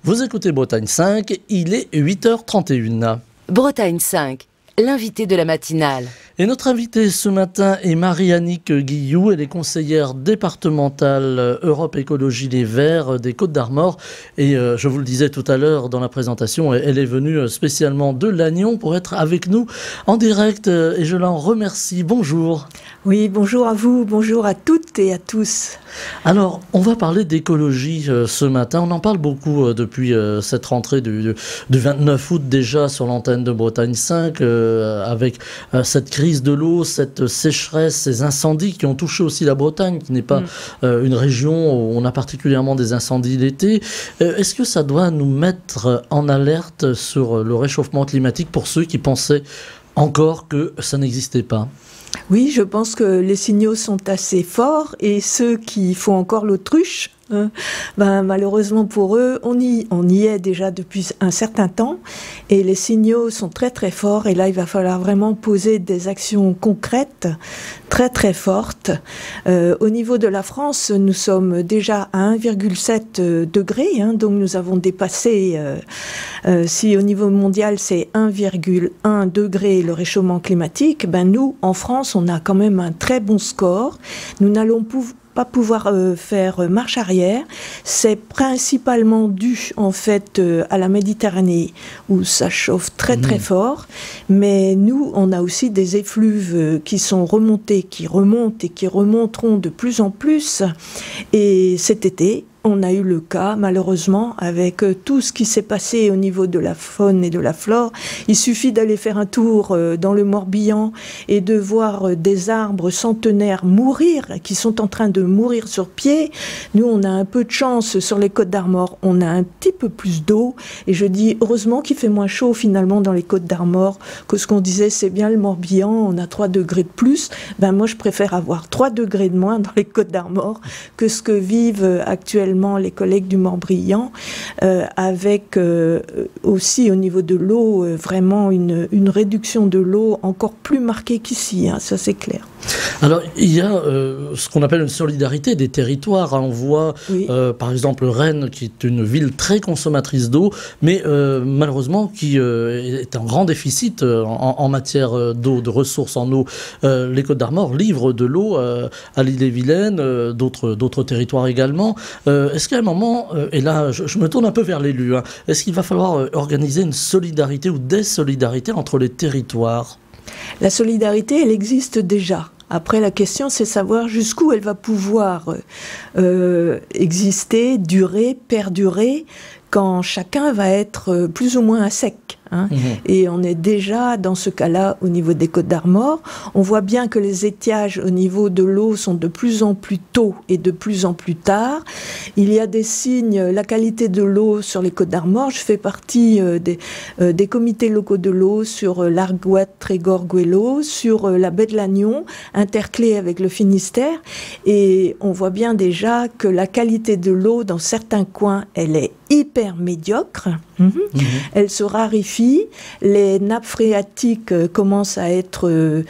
Vous écoutez Bretagne 5, il est 8h31. Bretagne 5, l'invité de la matinale. Et notre invitée ce matin est Marie-Annick Guillou, elle est conseillère départementale Europe Écologie Les Verts des Côtes-d'Armor. Et je vous le disais tout à l'heure dans la présentation, elle est venue spécialement de Lannion pour être avec nous en direct et je l'en remercie. Bonjour. Oui, bonjour à vous, bonjour à toutes et à tous. Alors, on va parler d'écologie ce matin. On en parle beaucoup depuis cette rentrée du 29 août déjà sur l'antenne de Bretagne 5 avec cette crise de l'eau, cette sécheresse, ces incendies qui ont touché aussi la Bretagne, qui n'est pas une région où on a particulièrement des incendies l'été. Est-ce que ça doit nous mettre en alerte sur le réchauffement climatique pour ceux qui pensaient encore que ça n'existait pas ? Oui, je pense que les signaux sont assez forts et ceux qui font encore l'autruche, malheureusement pour eux, on y est déjà depuis un certain temps et les signaux sont très très forts et là il va falloir vraiment poser des actions concrètes très très fortes. Au niveau de la France, nous sommes déjà à 1,7 degré, donc nous avons dépassé, si au niveau mondial c'est 1,1 degré le réchauffement climatique, nous en France on a quand même un très bon score. Nous n'allons pas pouvoir faire marche arrière. C'est principalement dû en fait à la Méditerranée où ça chauffe très très fort, mais nous on a aussi des effluves qui sont remontés, qui remontent et qui remonteront de plus en plus, et cet été on a eu le cas, malheureusement, avec tout ce qui s'est passé au niveau de la faune et de la flore. Il suffit d'aller faire un tour dans le Morbihan et de voir des arbres centenaires mourir, qui sont en train de mourir sur pied. Nous, on a un peu de chance sur les Côtes-d'Armor. On a un petit peu plus d'eau. Et je dis, heureusement qu'il fait moins chaud, finalement, dans les Côtes-d'Armor, que ce qu'on disait, c'est bien le Morbihan, on a 3 degrés de plus. Moi, je préfère avoir 3 degrés de moins dans les Côtes-d'Armor que ce que vivent actuellement les collègues du Morbihan, avec aussi au niveau de l'eau, vraiment une réduction de l'eau encore plus marquée qu'ici, ça c'est clair. Alors, il y a ce qu'on appelle une solidarité des territoires. On voit, par exemple, Rennes, qui est une ville très consommatrice d'eau, mais malheureusement qui est en grand déficit en matière d'eau, de ressources en eau. Les Côtes-d'Armor livrent de l'eau à l'Ille-et-Vilaine, d'autres territoires également. Est-ce qu'à un moment, et là je me tourne un peu vers l'élu, est-ce qu'il va falloir organiser une solidarité ou des solidarités entre les territoires ? La solidarité, elle existe déjà. Après, la question, c'est savoir jusqu'où elle va pouvoir exister, durer, perdurer, quand chacun va être plus ou moins à sec. Et on est déjà dans ce cas-là au niveau des Côtes-d'Armor. On voit bien que les étiages au niveau de l'eau sont de plus en plus tôt et de plus en plus tard. Il y a des signes, la qualité de l'eau sur les Côtes-d'Armor. Je fais partie des comités locaux de l'eau sur l'Argoat, Trégor, Gouello, sur la baie de Lannion, interclée avec le Finistère. Et on voit bien déjà que la qualité de l'eau dans certains coins, elle est hyper médiocre. Elle se raréfie, les nappes phréatiques commencent à être,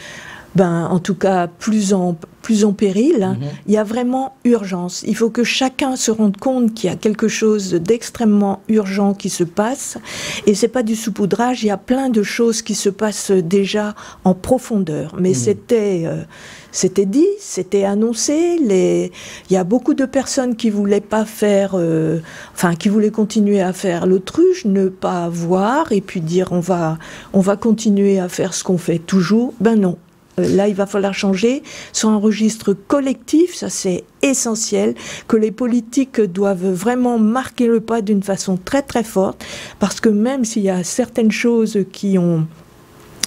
en tout cas, plus en péril. Il y a vraiment urgence. Il faut que chacun se rende compte qu'il y a quelque chose d'extrêmement urgent qui se passe. Et c'est pas du saupoudrage, il y a plein de choses qui se passent déjà en profondeur. Mais c'était dit, c'était annoncé. Il y a beaucoup de personnes qui voulaient pas faire, qui voulaient continuer à faire l'autruche, ne pas voir et puis dire on va continuer à faire ce qu'on fait toujours. Non. Là, il va falloir changer sur un registre collectif, ça c'est essentiel, que les politiques doivent vraiment marquer le pas d'une façon très très forte, parce que même s'il y a certaines choses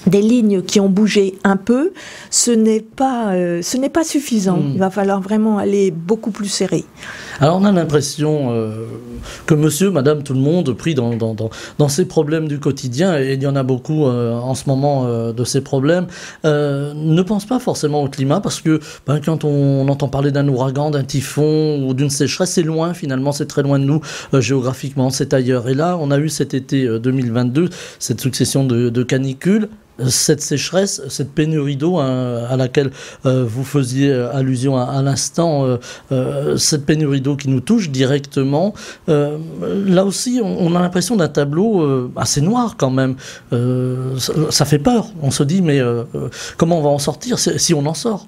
des lignes qui ont bougé un peu, ce n'est pas suffisant. Il va falloir vraiment aller beaucoup plus serré. Alors on a l'impression que monsieur, madame, tout le monde pris dans ces problèmes du quotidien, et il y en a beaucoup en ce moment de ces problèmes, ne pense pas forcément au climat, parce que quand on entend parler d'un ouragan, d'un typhon ou d'une sécheresse, c'est loin finalement, c'est très loin de nous géographiquement, c'est ailleurs. Et là, on a eu cet été 2022, cette succession de canicules. cette sécheresse, cette pénurie d'eau à laquelle vous faisiez allusion à l'instant, cette pénurie d'eau qui nous touche directement, là aussi on a l'impression d'un tableau assez noir quand même. Ça fait peur, on se dit mais comment on va en sortir si on en sort?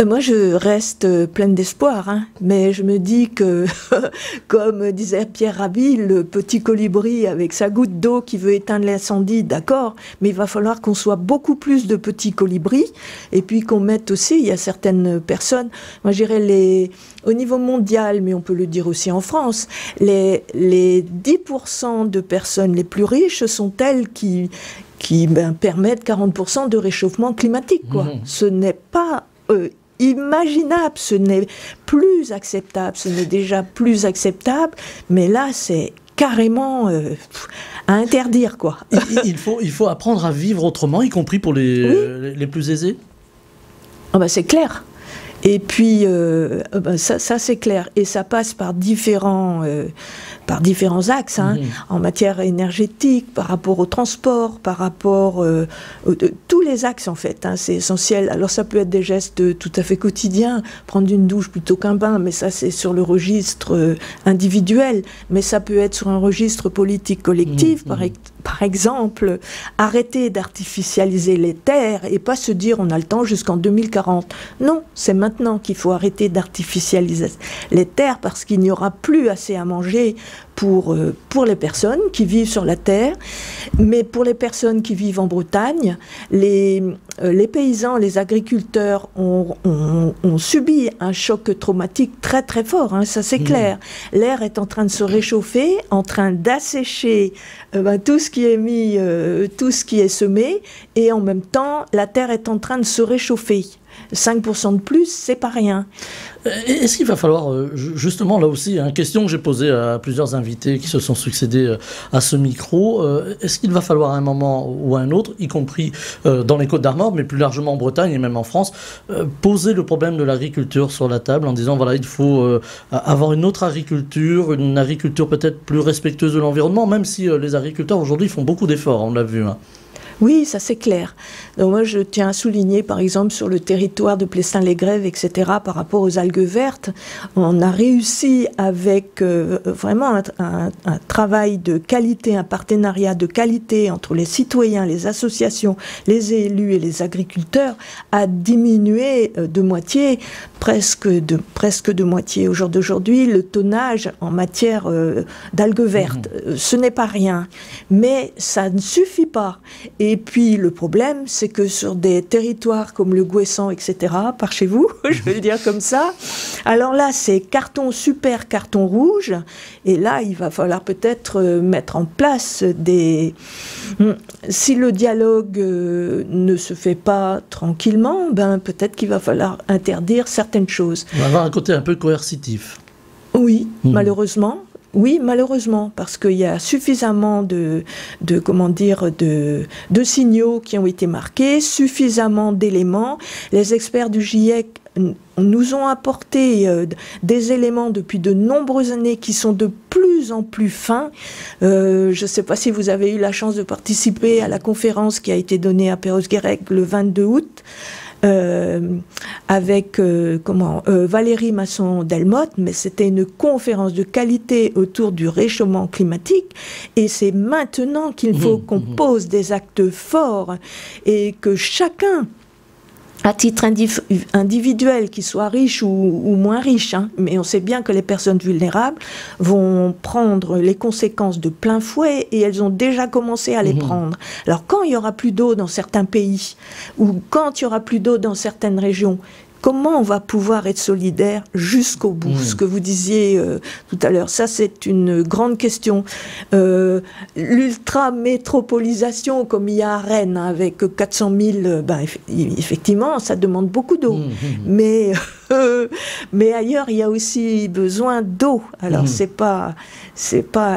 Moi, je reste pleine d'espoir, hein, mais je me dis que, comme disait Pierre Rabhi, le petit colibri avec sa goutte d'eau qui veut éteindre l'incendie, d'accord, mais il va falloir qu'on soit beaucoup plus de petits colibris, et puis qu'on mette aussi, il y a certaines personnes, moi je dirais au niveau mondial, mais on peut le dire aussi en France, les 10% de personnes les plus riches sont elles qui permettent 40% de réchauffement climatique, quoi. Ce n'est pas imaginable, ce n'est plus acceptable, ce n'est déjà plus acceptable, mais là c'est carrément à interdire, quoi. Il faut apprendre à vivre autrement, y compris pour les plus aisés. Ah bah c'est clair. Et puis, ça c'est clair. Et ça passe par différents axes, hein, en matière énergétique, par rapport au transport, par rapport tous les axes en fait, hein, c'est essentiel. Alors ça peut être des gestes tout à fait quotidiens, prendre une douche plutôt qu'un bain, mais ça c'est sur le registre individuel, mais ça peut être sur un registre politique collectif, par exemple, arrêter d'artificialiser les terres et pas se dire on a le temps jusqu'en 2040. Non, c'est maintenant qu'il faut arrêter d'artificialiser les terres parce qu'il n'y aura plus assez à manger pour les personnes qui vivent sur la terre, mais pour les personnes qui vivent en Bretagne, les paysans, les agriculteurs ont subi un choc traumatique très très fort, hein, ça c'est clair. L'air est en train de se réchauffer, en train d'assécher tout ce qui est mis, tout ce qui est semé, et en même temps la terre est en train de se réchauffer. 5% de plus, c'est pas rien. Est-ce qu'il va falloir, justement, là aussi, une question que j'ai posée à plusieurs invités qui se sont succédés à ce micro, est-ce qu'il va falloir à un moment ou à un autre, y compris dans les Côtes-d'Armor, mais plus largement en Bretagne et même en France, poser le problème de l'agriculture sur la table en disant, voilà, il faut avoir une autre agriculture, une agriculture peut-être plus respectueuse de l'environnement, même si les agriculteurs aujourd'hui font beaucoup d'efforts, on l'a vu. Hein. Oui, ça c'est clair. Donc moi je tiens à souligner par exemple sur le territoire de Plestin-les-Grèves, etc., par rapport aux algues vertes, on a réussi avec vraiment un travail de qualité, un partenariat de qualité entre les citoyens, les associations, les élus et les agriculteurs à diminuer de moitié, presque de moitié au jour d'aujourd'hui, le tonnage en matière d'algues vertes. Ce n'est pas rien, mais ça ne suffit pas. Et puis le problème, c'est que sur des territoires comme le Gouessant, etc., par chez vous, je vais le dire comme ça, alors là, c'est super carton rouge, et là, il va falloir peut-être mettre en place des... Si le dialogue ne se fait pas tranquillement, peut-être qu'il va falloir interdire certaines choses. On va avoir un côté un peu coercitif. Oui, malheureusement. Oui, malheureusement, parce qu'il y a suffisamment de signaux qui ont été marqués, suffisamment d'éléments. Les experts du GIEC nous ont apporté des éléments depuis de nombreuses années qui sont de plus en plus fins. Je ne sais pas si vous avez eu la chance de participer à la conférence qui a été donnée à Perros-Guirec le 22 août. Avec Valérie Masson-Delmotte, mais c'était une conférence de qualité autour du réchauffement climatique, et c'est maintenant qu'il faut qu'on pose des actes forts et que chacun, à titre individuel, qu'ils soient riches ou moins riches, hein, mais on sait bien que les personnes vulnérables vont prendre les conséquences de plein fouet, et elles ont déjà commencé à les prendre. Alors quand il y aura plus d'eau dans certains pays, ou quand il y aura plus d'eau dans certaines régions, comment on va pouvoir être solidaire jusqu'au bout? Ce que vous disiez tout à l'heure, ça c'est une grande question. L'ultra-métropolisation, comme il y a à Rennes, avec 400 000, effectivement, ça demande beaucoup d'eau. Mais Mais ailleurs, il y a aussi besoin d'eau. Alors, c'est pas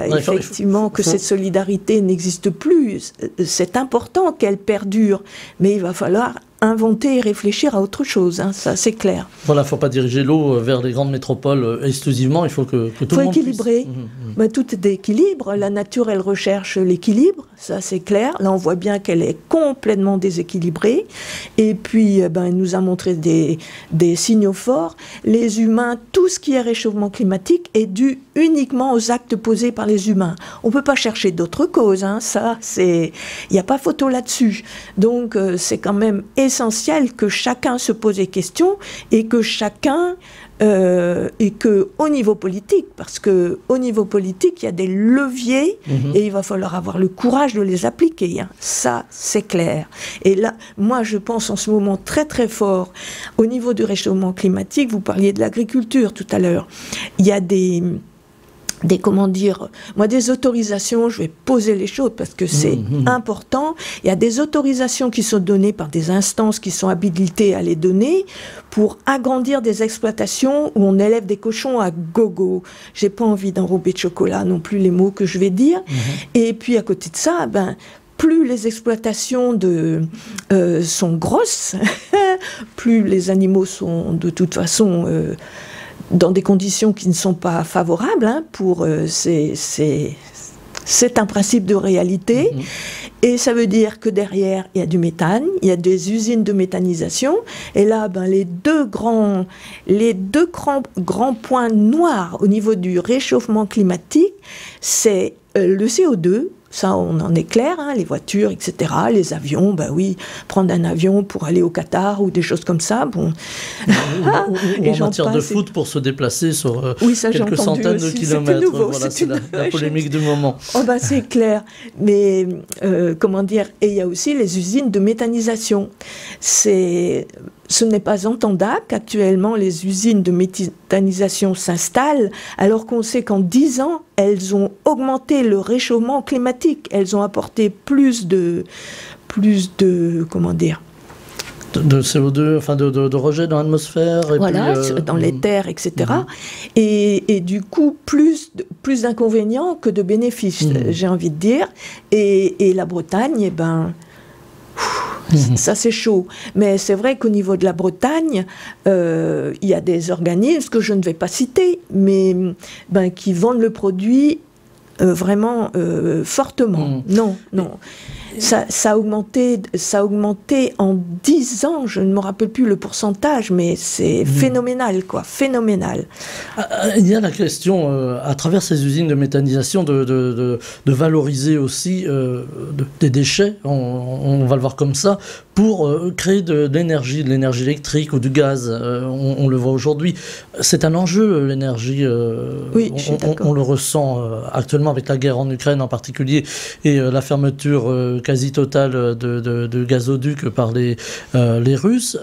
effectivement que cette solidarité n'existe plus. C'est important qu'elle perdure, mais il va falloir inventer et réfléchir à autre chose, hein, ça c'est clair. Voilà, il ne faut pas diriger l'eau vers les grandes métropoles exclusivement, il faut que tout le monde équilibrer. Ben, tout est d'équilibre, la nature elle recherche l'équilibre, ça c'est clair, là on voit bien qu'elle est complètement déséquilibrée, et puis elle nous a montré des signaux forts. Les humains, tout ce qui est réchauffement climatique est dû uniquement aux actes posés par les humains. On ne peut pas chercher d'autres causes, hein, ça c'est... Il n'y a pas photo là-dessus. Donc c'est quand même essentiel que chacun se pose des questions et que chacun et que au niveau politique, parce que au niveau politique il y a des leviers et il va falloir avoir le courage de les appliquer, hein. Ça c'est clair. Et là moi je pense en ce moment très très fort au niveau du réchauffement climatique. Vous parliez de l'agriculture tout à l'heure, il y a des autorisations, je vais poser les choses parce que c'est important. Il y a des autorisations qui sont données par des instances qui sont habilitées à les donner pour agrandir des exploitations où on élève des cochons à gogo. J'ai pas envie d'enrober de chocolat non plus les mots que je vais dire. Et puis à côté de ça, plus les exploitations sont grosses, plus les animaux sont de toute façon... dans des conditions qui ne sont pas favorables, hein, c'est un principe de réalité, et ça veut dire que derrière, il y a du méthane, il y a des usines de méthanisation, et là, les deux grands points noirs au niveau du réchauffement climatique, c'est le CO2, ça on en est clair, hein, les voitures, etc., les avions, prendre un avion pour aller au Qatar ou des choses comme ça, bon. ou en matière de foot pour se déplacer sur quelques centaines de kilomètres. Nouveau, voilà, c'est la polémique du moment. C'est clair, mais comment dire, et il y a aussi les usines de méthanisation. Ce n'est pas entendable qu'actuellement les usines de méthanisation s'installent alors qu'on sait qu'en 10 ans, elles ont augmenté le réchauffement climatique. Elles ont apporté plus de comment dire, de CO2, enfin de rejet dans l'atmosphère. Voilà, dans les terres, etc. Et du coup, plus d'inconvénients que de bénéfices, j'ai envie de dire. Et la Bretagne, ça c'est chaud. Mais c'est vrai qu'au niveau de la Bretagne, il y a des organismes que je ne vais pas citer, mais qui vendent le produit vraiment fortement. Non. Ça a augmenté en 10 ans, je ne me rappelle plus le pourcentage, mais c'est phénoménal, quoi, phénoménal. Il y a la question, à travers ces usines de méthanisation, de valoriser aussi des déchets, on va le voir comme ça, pour créer de l'énergie électrique ou du gaz. On le voit aujourd'hui. C'est un enjeu, l'énergie. Oui, je suis d'accord. On le ressent actuellement avec la guerre en Ukraine en particulier et la fermeture quasi totale de gazoducs par les Russes.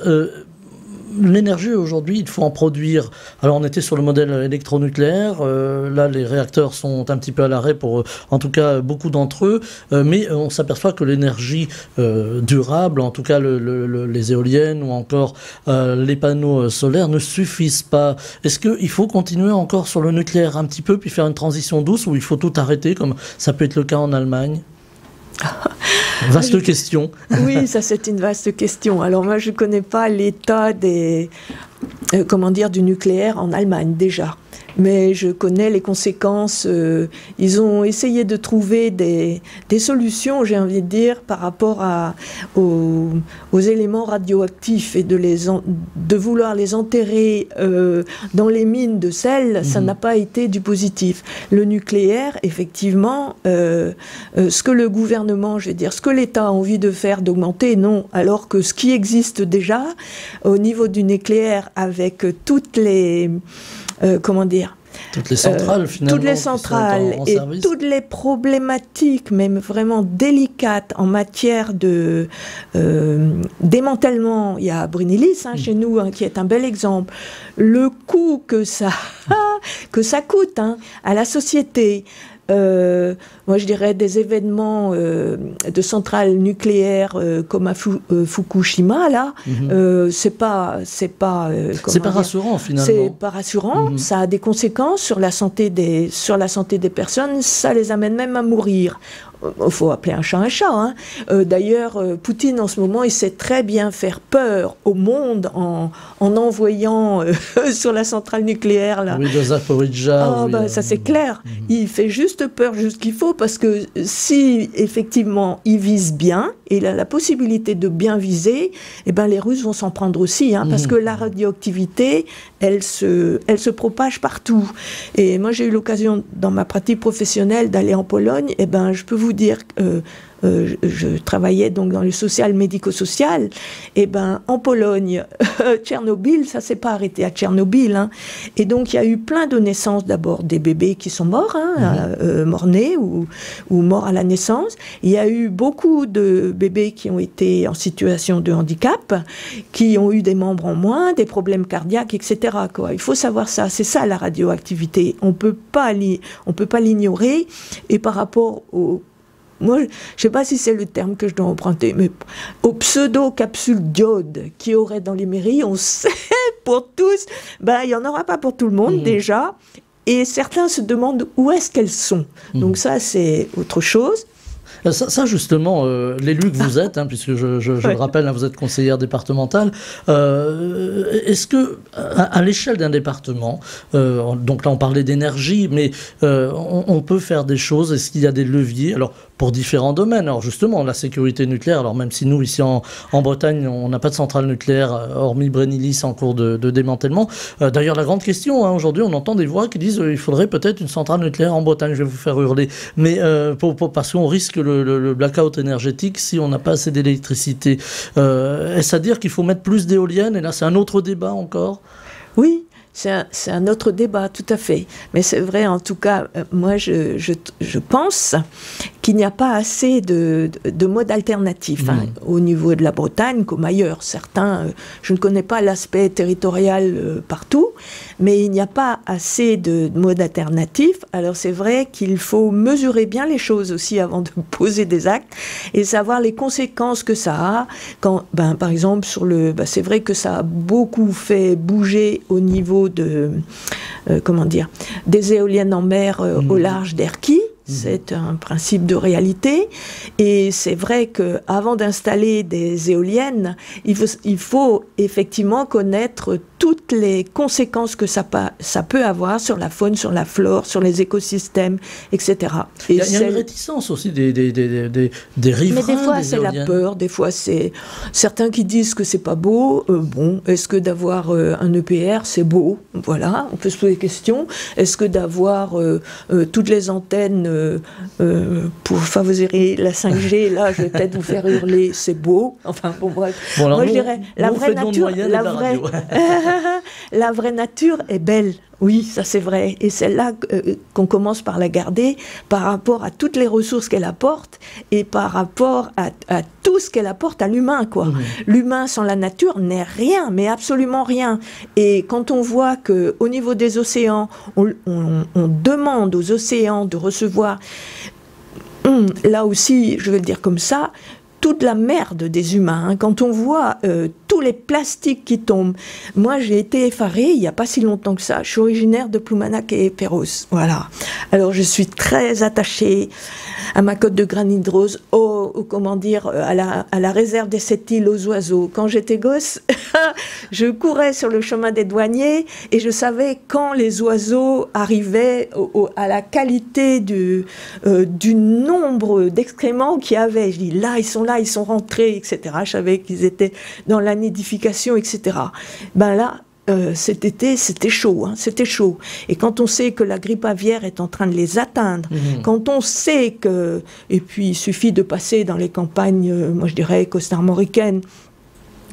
L'énergie aujourd'hui, il faut en produire. Alors on était sur le modèle électronucléaire, là les réacteurs sont un petit peu à l'arrêt pour en tout cas beaucoup d'entre eux, mais on s'aperçoit que l'énergie durable, en tout cas les éoliennes ou encore les panneaux solaires ne suffisent pas. Est-ce qu'il faut continuer encore sur le nucléaire un petit peu puis faire une transition douce ou il faut tout arrêter comme ça peut être le cas en Allemagne? Vaste question. Oui, ça c'est une vaste question. Alors moi je ne connais pas l'état du nucléaire en Allemagne déjà. Mais je connais les conséquences. Ils ont essayé de trouver des solutions, j'ai envie de dire, par rapport aux éléments radioactifs et de vouloir les enterrer dans les mines de sel, ça n'a pas été du positif. Le nucléaire, effectivement, ce que le gouvernement, je vais dire, ce que l'État a envie de faire, d'augmenter, non. Alors que ce qui existe déjà, au niveau du nucléaire, avec toutes les... toutes les centrales, finalement. Toutes les centrales et toutes les problématiques, même vraiment délicates en matière de démantèlement. Il y a Brennilis chez nous, qui est un bel exemple. Le coût que ça coûte à la société moi je dirais des événements de centrales nucléaires comme à Fukushima, là, c'est pas rassurant finalement. C'est pas rassurant, ça a des conséquences sur la santé des personnes, ça les amène même à mourir. Il faut appeler un chat, hein. D'ailleurs, Poutine, en ce moment, il sait très bien faire peur au monde en envoyant sur la centrale nucléaire. Là. Oui, de Zaporizhzhia. Ça, c'est clair. Il fait juste peur, juste qu'il faut, parce que si, effectivement, il vise bien, et il a la possibilité de bien viser, eh ben, les Russes vont s'en prendre aussi, hein, parce que la radioactivité, elle se propage partout. Et moi, j'ai eu l'occasion, dans ma pratique professionnelle, d'aller en Pologne. Eh ben, je peux vous dire que je travaillais donc dans le social, médico-social. Et ben, en Pologne, Tchernobyl, ça s'est pas arrêté à Tchernobyl. Hein. Et donc, il y a eu plein de naissances, d'abord des bébés qui sont morts, morts-nés ou morts à la naissance. Il y a eu beaucoup de bébés qui ont été en situation de handicap, qui ont eu des membres en moins, des problèmes cardiaques, etc. Quoi. Il faut savoir ça. C'est ça la radioactivité. On peut pas l'ignorer. Et par rapport au moi, je ne sais pas si c'est le terme que je dois emprunter, mais aux pseudo-capsules d'iode qu'il y aurait dans les mairies, on sait pour tous, il n'y en aura pas pour tout le monde déjà, et certains se demandent où est-ce qu'elles sont. Donc ça, c'est autre chose. Ça justement, l'élu que vous êtes, hein, puisque je le rappelle, hein, vous êtes conseillère départementale, est-ce que, à l'échelle d'un département, donc là on parlait d'énergie, mais on peut faire des choses, est-ce qu'il y a des leviers, alors pour différents domaines, alors justement la sécurité nucléaire, alors même si nous ici en Bretagne on n'a pas de centrale nucléaire, hormis Brennilis en cours de démantèlement, d'ailleurs la grande question, hein, aujourd'hui on entend des voix qui disent il faudrait peut-être une centrale nucléaire en Bretagne, je vais vous faire hurler, mais parce qu'on risque le blackout énergétique si on n'a pas assez d'électricité. Est-ce à dire qu'il faut mettre plus d'éoliennes? Et là, c'est un autre débat encore. Oui, c'est un autre débat, tout à fait. Mais c'est vrai, en tout cas, moi, je pense qu'il n'y a pas assez de modes alternatifs hein, au niveau de la Bretagne comme ailleurs. Certains, je ne connais pas l'aspect territorial partout, mais il n'y a pas assez de modes alternatifs. Alors c'est vrai qu'il faut mesurer bien les choses aussi avant de poser des actes et savoir les conséquences que ça a. Quand, par exemple, c'est vrai que ça a beaucoup fait bouger au niveau de, des éoliennes en mer au large d'Erquy. C'est un principe de réalité et c'est vrai qu'avant d'installer des éoliennes, il faut effectivement connaître toutes les conséquences que ça peut avoir sur la faune, sur la flore, sur les écosystèmes, etc. Il y a une réticence aussi des riverains. Mais des fois c'est la peur, des fois c'est certains qui disent que c'est pas beau. Est-ce que d'avoir un EPR c'est beau? Voilà, on peut se poser des questions. Est-ce que d'avoir toutes les antennes pour favoriser la 5G, là, je vais peut-être vous faire hurler, c'est beau. Enfin, bon, bref. Bon, alors moi, je dirais, la vraie nature est belle. Oui, ça c'est vrai. Et c'est là qu'on commence par la garder par rapport à toutes les ressources qu'elle apporte et par rapport à tout ce qu'elle apporte à l'humain, quoi. L'humain sans la nature n'est rien, mais absolument rien. Et quand on voit qu'au niveau des océans, on demande aux océans de recevoir, là aussi, je vais le dire comme ça, toute la merde des humains. Hein. Quand on voit tous les plastiques qui tombent. Moi, j'ai été effarée il n'y a pas si longtemps que ça. Je suis originaire de Ploumanac et Perros. Voilà. Alors, je suis très attachée à ma côte de granit de rose, à la réserve des 7 îles aux oiseaux. Quand j'étais gosse, je courais sur le chemin des douaniers et je savais quand les oiseaux arrivaient à la qualité du nombre d'excréments qu'il y avait. Je dis là, ils sont rentrés, etc. Je savais qu'ils étaient dans la nidification, etc. Ben là, cet été, c'était chaud, hein, c'était chaud. Et quand on sait que la grippe aviaire est en train de les atteindre, quand on sait que... Et puis, il suffit de passer dans les campagnes, moi je dirais, costarmoricaines,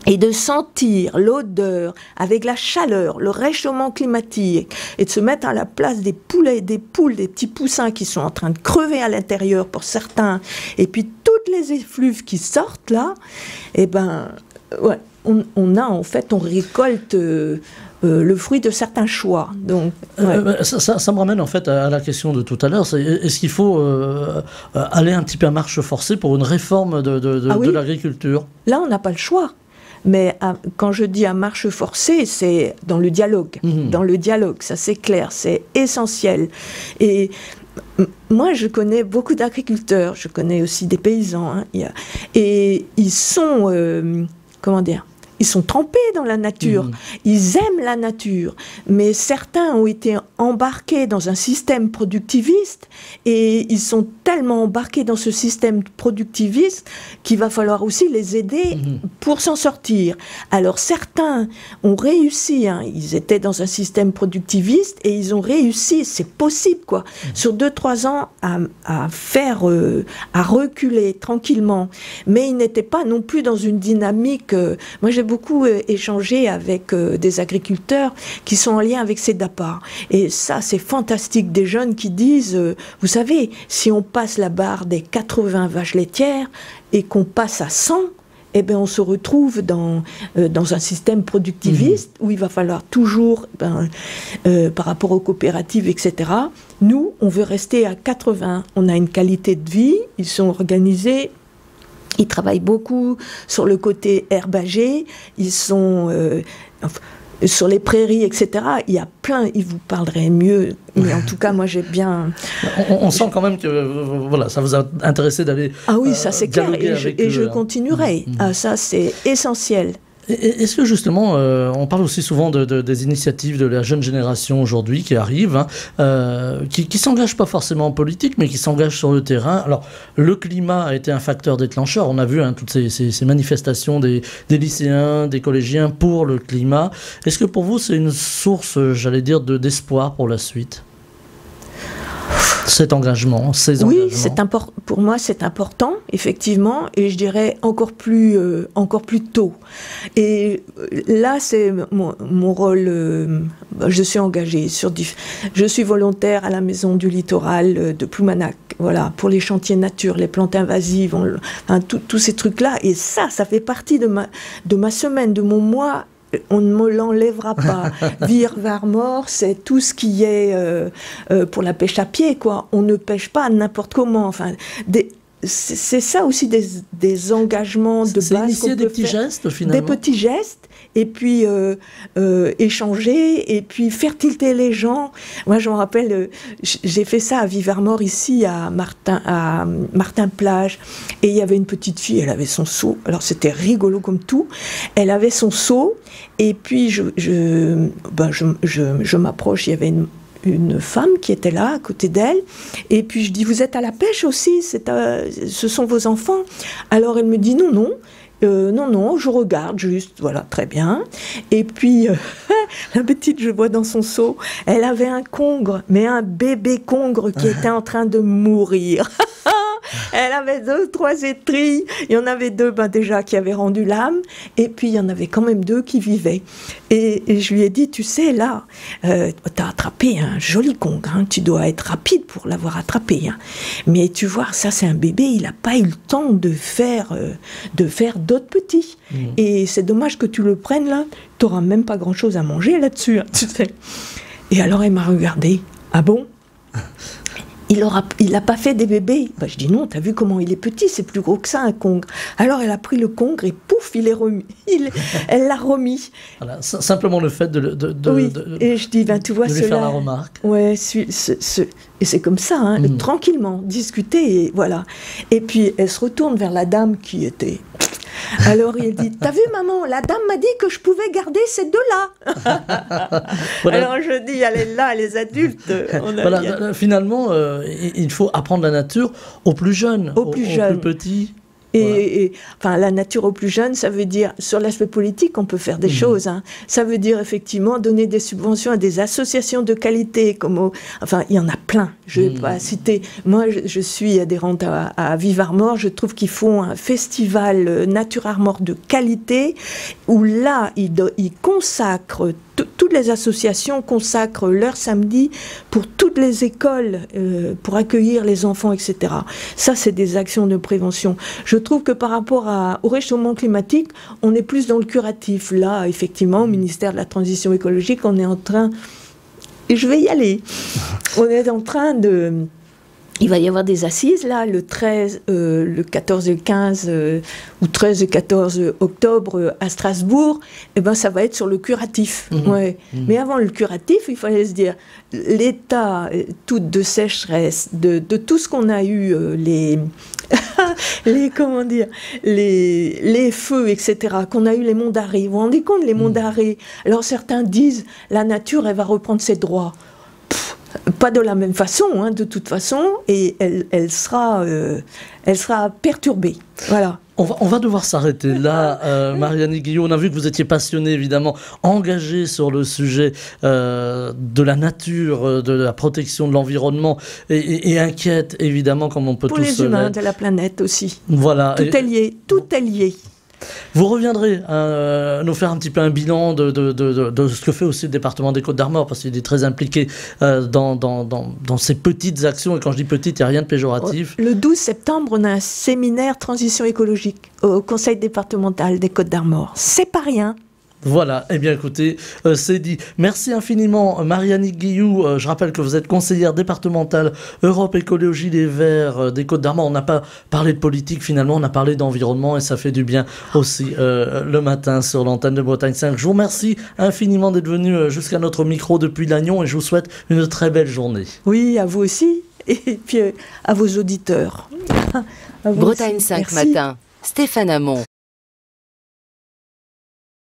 et de sentir l'odeur avec la chaleur, le réchauffement climatique, et de se mettre à la place des poulets, des poules, des petits poussins qui sont en train de crever à l'intérieur pour certains, et puis toutes les effluves qui sortent là, et ben, ouais, on récolte le fruit de certains choix. Donc, ouais. Ça me ramène en fait à la question de tout à l'heure. Est-ce qu'il faut aller un petit peu à marche forcée pour une réforme de l'agriculture? Là, on n'a pas le choix. Mais quand je dis à marche forcée, c'est dans le dialogue. Dans le dialogue, ça c'est clair, c'est essentiel. Et moi, je connais beaucoup d'agriculteurs, je connais aussi des paysans. Hein, et ils sont, comment dire, ils sont trempés dans la nature, ils aiment la nature, mais certains ont été embarqués dans un système productiviste et ils sont tellement embarqués dans ce système productiviste qu'il va falloir aussi les aider pour s'en sortir. Alors certains ont réussi, hein, ils étaient dans un système productiviste et ils ont réussi, c'est possible quoi, sur 2-3 ans à faire, à reculer tranquillement, mais ils n'étaient pas non plus dans une dynamique, moi j'ai beaucoup échangé avec des agriculteurs qui sont en lien avec CEDAPA. Et ça, c'est fantastique. Des jeunes qui disent, vous savez, si on passe la barre des 80 vaches laitières et qu'on passe à 100, eh bien, on se retrouve dans un système productiviste où il va falloir toujours, par rapport aux coopératives, etc., nous, on veut rester à 80. On a une qualité de vie, ils sont organisés. Ils travaillent beaucoup sur le côté herbager, ils sont sur les prairies, etc. Il y a plein, ils vous parleraient mieux, mais en tout cas, moi j'ai bien... On sent quand même que voilà, ça vous a intéressé d'aller Ah oui, ça c'est clair, et je continuerai. Ah, ça c'est essentiel. Est-ce que justement, on parle aussi souvent des initiatives de la jeune génération aujourd'hui qui arrivent, hein, qui ne s'engagent pas forcément en politique, mais qui s'engagent sur le terrain. Alors, le climat a été un facteur déclencheur. On a vu toutes ces manifestations des lycéens, des collégiens pour le climat. Est-ce que pour vous, c'est une source, j'allais dire, d'espoir pour la suite ? Cet engagement, ces engagements. Oui, pour moi c'est important, effectivement, et je dirais encore plus tôt. Et là, c'est mon rôle, je suis engagée je suis volontaire à la Maison du Littoral de Ploumanac, voilà, pour les chantiers nature, les plantes invasives, tous ces trucs-là, et ça fait partie de ma semaine, de mon mois. On ne me l'enlèvera pas. Vire-Varmort, c'est tout ce qui est pour la pêche à pied, quoi. On ne pêche pas n'importe comment. Enfin, c'est ça aussi des engagements de base. C'est initier des petits gestes, finalement. Des petits gestes, et puis échanger, et puis faire tilter les gens. Moi, je me rappelle, j'ai fait ça à Vire-Varmort, ici, à Martin-Plage, et il y avait une petite fille, elle avait son seau. Alors, c'était rigolo comme tout. Elle avait son seau, et puis je m'approche, il y avait une femme qui était là, à côté d'elle, et puis je dis, vous êtes à la pêche aussi, ce sont vos enfants? Alors elle me dit, non, je regarde juste, voilà, très bien. Et puis, la petite, je vois dans son seau, elle avait un congre, mais un bébé congre qui était en train de mourir. Elle avait 2-3 étrilles, il y en avait 2 déjà qui avaient rendu l'âme, et puis il y en avait quand même 2 qui vivaient. Et je lui ai dit, tu sais, là, t'as attrapé un joli congre, hein, tu dois être rapide pour l'avoir attrapé. Hein. Mais tu vois, ça c'est un bébé, il n'a pas eu le temps de faire d'autres petits. Et c'est dommage que tu le prennes là, tu n'auras même pas grand-chose à manger là-dessus, hein, tu sais. Et alors elle m'a regardé, ah bon? Il n'a pas fait des bébés. Ben, je dis non, t'as vu comment il est petit, c'est plus gros que ça, un congre. Alors elle a pris le congre et pouf, il est remis. Elle l'a remis. Voilà, simplement le fait oui, et je dis, tu vois, de lui faire la remarque. Ouais, et c'est comme ça, hein, tranquillement, discuter, et voilà. Et puis elle se retourne vers la dame qui était... Alors il dit, t'as vu maman, la dame m'a dit que je pouvais garder ces 2-là. Voilà. Alors je dis, allez là, les adultes. Finalement, il faut apprendre la nature aux plus jeunes, aux plus petits. Et enfin, la nature aux plus jeunes, ça veut dire, sur l'aspect politique, on peut faire des choses. Hein. Ça veut dire effectivement donner des subventions à des associations de qualité, enfin, il y en a plein. Je ne vais pas citer. Moi, je suis adhérente à Vire-Varmort. Je trouve qu'ils font un festival Nature Armor de qualité, où là, ils consacrent, toutes les associations consacrent leur samedi pour toutes les écoles, pour accueillir les enfants, etc. Ça, c'est des actions de prévention. Je trouve que par rapport au réchauffement climatique, on est plus dans le curatif. Là, effectivement, au ministère de la Transition écologique, on est en train... Et je vais y aller. On est en train de... Il va y avoir des assises, là, le 14 et 15, ou 13 et 14 octobre à Strasbourg. Eh ben, ça va être sur le curatif. Ouais. Mais avant le curatif, il fallait se dire, l'état de sécheresse, de tout ce qu'on a eu, les feux, etc., qu'on a eu les monts d'arrêt. Vous vous rendez compte, les monts d'arrêt? Alors certains disent, la nature, elle va reprendre ses droits. Pas de la même façon, hein, de toute façon, et elle sera perturbée. Voilà. On va devoir s'arrêter là, Marianne Guillou. On a vu que vous étiez passionnée, évidemment, engagée sur le sujet de la nature, de la protection de l'environnement, et inquiète, évidemment, comme on peut tous... Pour les humains, de la planète aussi. Voilà. Tout est lié, tout est lié. Vous reviendrez nous faire un petit peu un bilan de ce que fait aussi le département des Côtes-d'Armor, parce qu'il est très impliqué dans ces petites actions, et quand je dis petites, il n'y a rien de péjoratif. Le 12 septembre, on a un séminaire transition écologique au conseil départemental des Côtes-d'Armor. C'est pas rien. Voilà, eh bien écoutez, c'est dit. Merci infiniment Marianne Guillou. Je rappelle que vous êtes conseillère départementale Europe Écologie Les Verts des Côtes-d'Armor. On n'a pas parlé de politique finalement, on a parlé d'environnement et ça fait du bien aussi le matin sur l'antenne de Bretagne 5. Je vous remercie infiniment d'être venu jusqu'à notre micro depuis Lannion et je vous souhaite une très belle journée. Oui, à vous aussi et puis à vos auditeurs. Bretagne 5 matin, Stéphane Hamon.